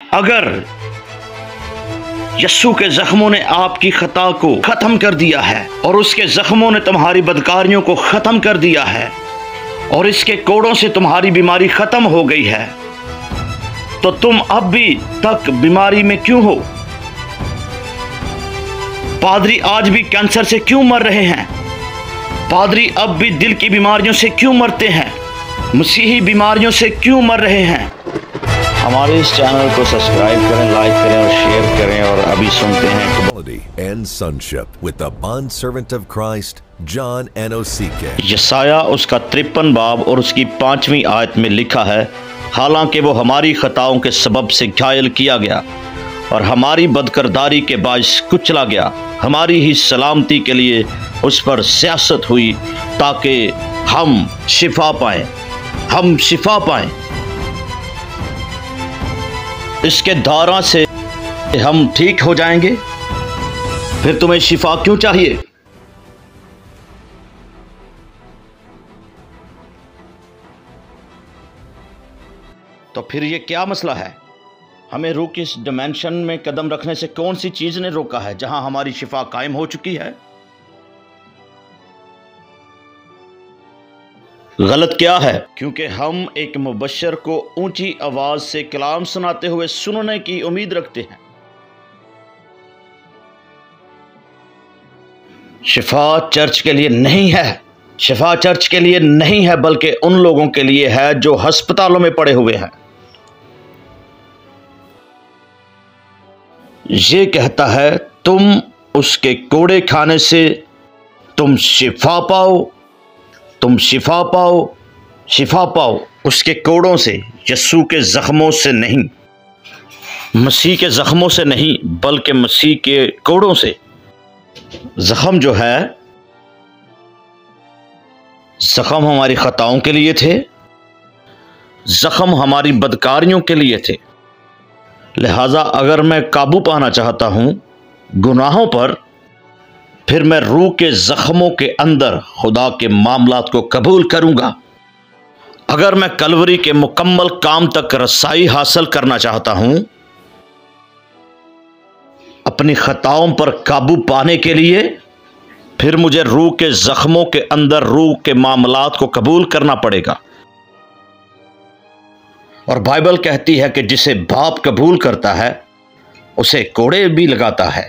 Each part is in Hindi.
अगर यस्सु के जख्मों ने आपकी खता को खत्म कर दिया है और उसके जख्मों ने तुम्हारी बदकारियों को खत्म कर दिया है और इसके कोड़ों से तुम्हारी बीमारी खत्म हो गई है, तो तुम अब भी तक बीमारी में क्यों हो? पादरी आज भी कैंसर से क्यों मर रहे हैं? पादरी अब भी दिल की बीमारियों से क्यों मरते हैं? मसीही बीमारियों से क्यों मर रहे हैं? हमारे इस चैनल को सब्सक्राइब करें, लाइक करें और शेयर करें। और अभी सुनते हैं and sonship with the bond servant of Christ, John N.O.C.K. यसाया उसका 53 बाब और उसकी 5वीं आयत में लिखा है, हालांकि वो हमारी खताओं के सबब से घायल किया गया और हमारी बदकरदारी के बायस कुचला गया, हमारी ही सलामती के लिए उस पर सियासत हुई ताकि हम शिफा पाएं, हम शिफा पाएं। इसके दौरा से हम ठीक हो जाएंगे। फिर तुम्हें शिफा क्यों चाहिए? तो फिर ये क्या मसला है? हमें रूह की इस डिमेंशन में कदम रखने से कौन सी चीज ने रोका है जहां हमारी शिफा कायम हो चुकी है? गलत क्या है? क्योंकि हम एक मुबश्शिर को ऊंची आवाज से कलाम सुनाते हुए सुनने की उम्मीद रखते हैं। शिफा चर्च के लिए नहीं है, शिफा चर्च के लिए नहीं है, बल्कि उन लोगों के लिए है जो अस्पतालों में पड़े हुए हैं। ये कहता है, तुम उसके कोड़े खाने से तुम शिफा पाओ, तुम शिफा पाओ, शिफा पाओ। उसके कोड़ों से, यस्सु के जख्मों से नहीं, मसीह के जख्मों से नहीं, बल्कि मसीह के कोड़ों से। जख्म जो है, जख्म हमारी खताओं के लिए थे, जख्म हमारी बदकारियों के लिए थे। लिहाजा अगर मैं काबू पाना चाहता हूं गुनाहों पर, फिर मैं रूह के जख्मों के अंदर खुदा के मामलात को कबूल करूंगा। अगर मैं कलवरी के मुकम्मल काम तक रसाई हासिल करना चाहता हूं, अपनी खताओं पर काबू पाने के लिए, फिर मुझे रूह के जख्मों के अंदर रूह के मामलात को कबूल करना पड़ेगा। और बाइबल कहती है कि जिसे बाप कबूल करता है उसे कोड़े भी लगाता है।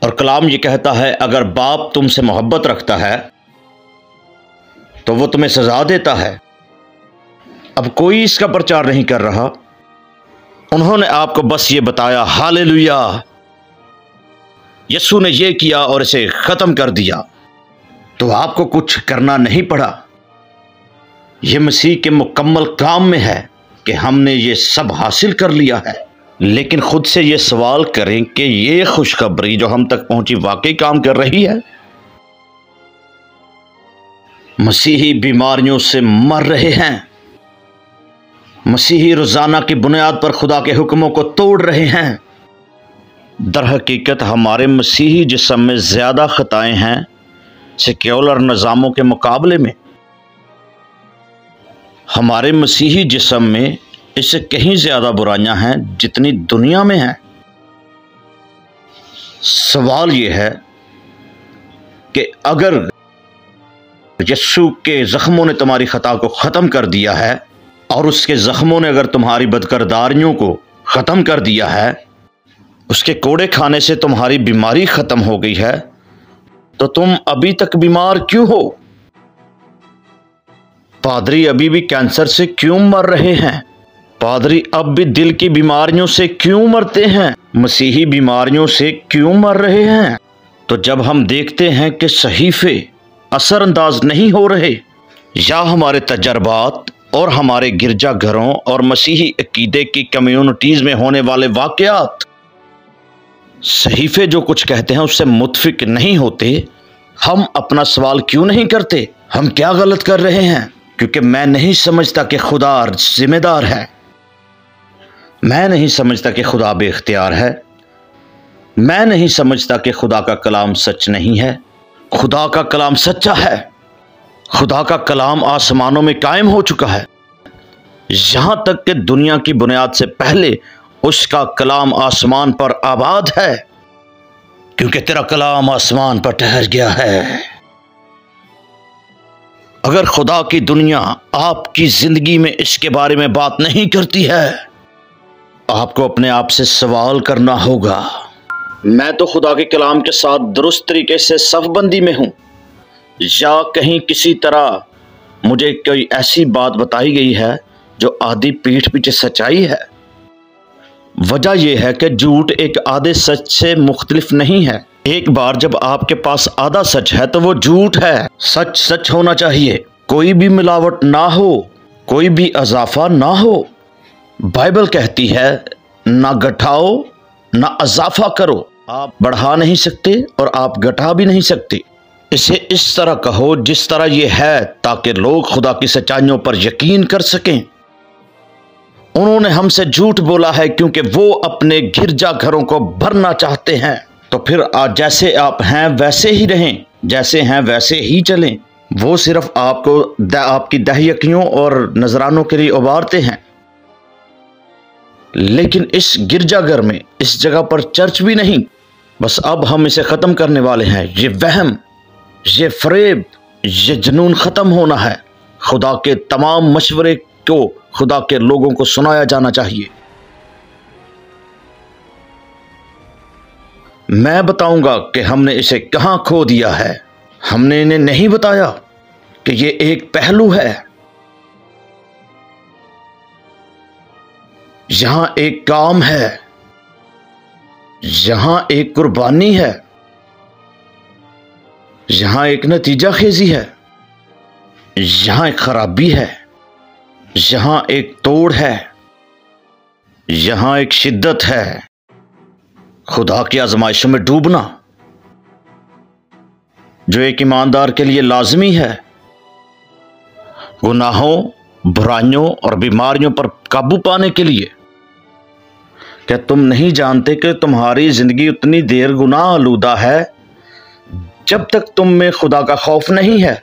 और कलाम ये कहता है, अगर बाप तुमसे मोहब्बत रखता है तो वो तुम्हें सजा देता है। अब कोई इसका प्रचार नहीं कर रहा, उन्होंने आपको बस ये बताया, हालेलुया, यस्सु ने ये किया और इसे खत्म कर दिया। तो आपको कुछ करना नहीं पड़ा। यह मसीह के मुकम्मल काम में है कि हमने ये सब हासिल कर लिया है। लेकिन खुद से ये सवाल करें कि ये खुशखबरी जो हम तक पहुंची वाकई काम कर रही है? मसीही बीमारियों से मर रहे हैं, मसीही रोजाना की बुनियाद पर खुदा के हुक्मों को तोड़ रहे हैं। दर हकीकत हमारे मसीही जिस्म में ज्यादा खताएं हैं सेक्युलर निज़ामों के मुकाबले में। हमारे मसीही जिस्म में इससे कहीं ज्यादा बुराइयां हैं जितनी दुनिया में हैं। सवाल यह है कि अगर यस्सु के जख्मों ने तुम्हारी खता को खत्म कर दिया है और उसके जख्मों ने अगर तुम्हारी बदकरदारियों को खत्म कर दिया है, उसके कोड़े खाने से तुम्हारी बीमारी खत्म हो गई है, तो तुम अभी तक बीमार क्यों हो? पादरी अभी भी कैंसर से क्यों मर रहे हैं? पादरी अब भी दिल की बीमारियों से क्यों मरते हैं? मसीही बीमारियों से क्यों मर रहे हैं? तो जब हम देखते हैं कि सहीफे असरअंदाज नहीं हो रहे, या हमारे तजर्बात और हमारे गिरजाघरों और मसीही अकीदे की कम्युनिटीज में होने वाले वाकयात सहीफे जो कुछ कहते हैं उससे मुतफिक नहीं होते, हम अपना सवाल क्यों नहीं करते, हम क्या गलत कर रहे हैं? क्योंकि मैं नहीं समझता कि खुदा जिम्मेदार है, मैं नहीं समझता कि खुदा बेख्तियार है, मैं नहीं समझता कि खुदा का कलाम सच नहीं है। खुदा का कलाम सच्चा है, खुदा का कलाम आसमानों में कायम हो चुका है। यहां तक कि दुनिया की बुनियाद से पहले उसका कलाम आसमान पर आबाद है, क्योंकि तेरा कलाम आसमान पर ठहर गया है। अगर खुदा की दुनिया आपकी जिंदगी में इसके बारे में बात नहीं करती है, आपको अपने आप से सवाल करना होगा, मैं तो खुदा के कलाम के साथ दुरुस्त तरीके से सफबंदी में हूं, या कहीं किसी तरह मुझे कोई ऐसी बात बताई गई है जो आधी पीठ पीछे सच्चाई है। वजह यह है कि झूठ एक आधे सच से मुख्तलिफ नहीं है। एक बार जब आपके पास आधा सच है तो वो झूठ है। सच सच होना चाहिए, कोई भी मिलावट ना हो, कोई भी इजाफा ना हो। बाइबल कहती है ना घटाओ ना इजाफा करो। आप बढ़ा नहीं सकते और आप घटा भी नहीं सकते। इसे इस तरह कहो जिस तरह ये है, ताकि लोग खुदा की सच्चाइयों पर यकीन कर सकें। उन्होंने हमसे झूठ बोला है क्योंकि वो अपने गिरजा घरों को भरना चाहते हैं। तो फिर आज जैसे आप हैं वैसे ही रहें, जैसे हैं वैसे ही चलें। वो सिर्फ आपको आपकी दहियकियों और नजरानों के लिए उबारते हैं, लेकिन इस गिरजाघर में, इस जगह पर चर्च भी नहीं। बस अब हम इसे खत्म करने वाले हैं। ये वहम, ये फरेब, ये जुनून खत्म होना है। खुदा के तमाम मशवरे को खुदा के लोगों को सुनाया जाना चाहिए। मैं बताऊंगा कि हमने इसे कहां खो दिया है। हमने इन्हें नहीं बताया कि ये एक पहलू है, यहां एक काम है, यहां एक कुर्बानी है, यहां एक नतीजा खेजी है, यहां एक खराबी है, यहां एक तोड़ है, यहां एक शिद्दत है। खुदा की आजमाइशों में डूबना जो एक ईमानदार के लिए लाजमी है। गुनाहों, बुराइयों और बीमारियों पर काबू पाने के लिए। क्या तुम नहीं जानते कि तुम्हारी जिंदगी उतनी देर गुनाह आलूदा है जब तक तुम में खुदा का खौफ नहीं है?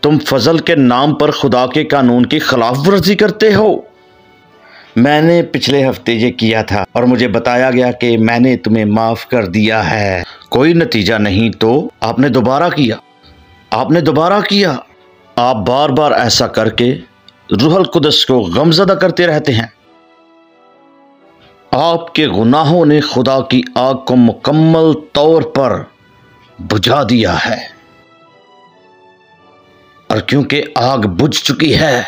तुम फजल के नाम पर खुदा के कानून की खिलाफ वर्जी करते हो। मैंने पिछले हफ्ते ये किया था और मुझे बताया गया कि मैंने तुम्हें माफ कर दिया है। कोई नतीजा नहीं तो आपने दोबारा किया, आपने दोबारा किया। आप बार बार ऐसा करके रूहुल कुदस को गमज़दा करते रहते हैं। आपके गुनाहों ने खुदा की आग को मुकम्मल तौर पर बुझा दिया है, और क्योंकि आग बुझ चुकी है,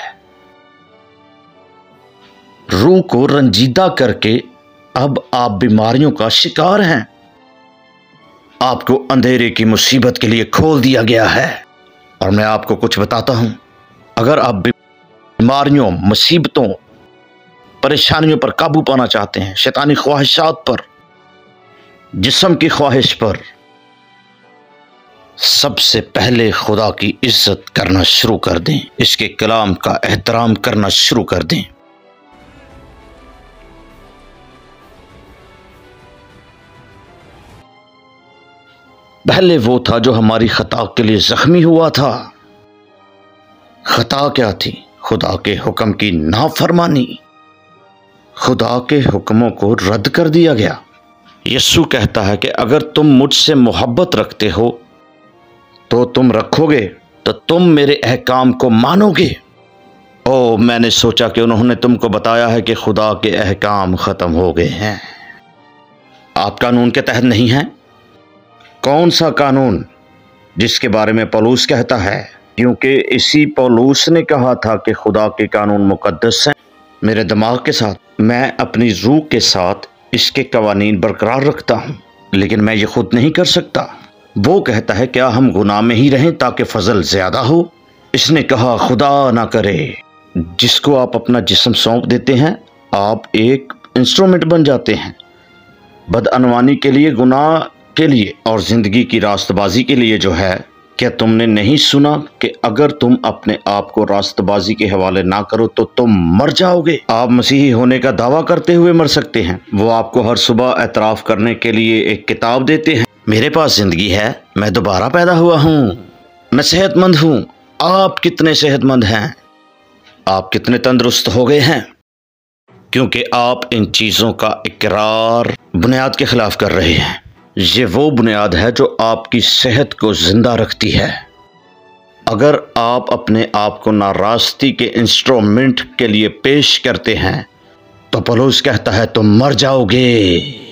रूह को रंजीदा करके अब आप बीमारियों का शिकार हैं। आपको अंधेरे की मुसीबत के लिए खोल दिया गया है। और मैं आपको कुछ बताता हूं, अगर आप बीमारियों, मुसीबतों, परेशानियों पर काबू पाना चाहते हैं, शैतानी ख्वाहिशात पर, जिस्म की ख्वाहिश पर, सबसे पहले खुदा की इज्जत करना शुरू कर दें। इसके कलाम का एहतराम करना शुरू कर दें। पहले वो था जो हमारी खता के लिए जख्मी हुआ था। खता क्या थी? खुदा के हुक्म की नाफरमानी। खुदा के हुक्मों को रद्द कर दिया गया। यीशु कहता है कि अगर तुम मुझसे मोहब्बत रखते हो तो तुम रखोगे, तो तुम मेरे अहकाम को मानोगे। ओ, मैंने सोचा कि उन्होंने तुमको बताया है कि खुदा के अहकाम खत्म हो गए हैं। आप कानून के तहत नहीं हैं। कौन सा कानून जिसके बारे में पौलुस कहता है? क्योंकि इसी पौलुस ने कहा था कि खुदा के कानून मुकद्दस हैं। मेरे दिमाग के साथ, मैं अपनी रूह के साथ इसके कवानीन बरकरार रखता हूँ, लेकिन मैं ये खुद नहीं कर सकता। वो कहता है क्या हम गुनाह में ही रहें ताकि फजल ज्यादा हो? इसने कहा खुदा ना करे। जिसको आप अपना जिस्म सौंप देते हैं, आप एक इंस्ट्रूमेंट बन जाते हैं बदअनवानी के लिए, गुनाह के लिए और जिंदगी की रास्तबाजी के लिए जो है। क्या तुमने नहीं सुना कि अगर तुम अपने आप को रास्तबाजी के हवाले ना करो तो तुम मर जाओगे? आप मसीही होने का दावा करते हुए मर सकते हैं। वो आपको हर सुबह एतराफ़ करने के लिए एक किताब देते हैं, मेरे पास जिंदगी है, मैं दोबारा पैदा हुआ हूँ, मैं सेहतमंद हूँ। आप कितने सेहतमंद हैं? आप कितने तंदुरुस्त हो गए हैं? क्योंकि आप इन चीज़ों का इकरार बुनियाद के खिलाफ कर रहे हैं। ये वो बुनियाद है जो आपकी सेहत को जिंदा रखती है। अगर आप अपने आप को नाराज़गी के इंस्ट्रूमेंट के लिए पेश करते हैं तो पौलुस कहता है तुम मर जाओगे।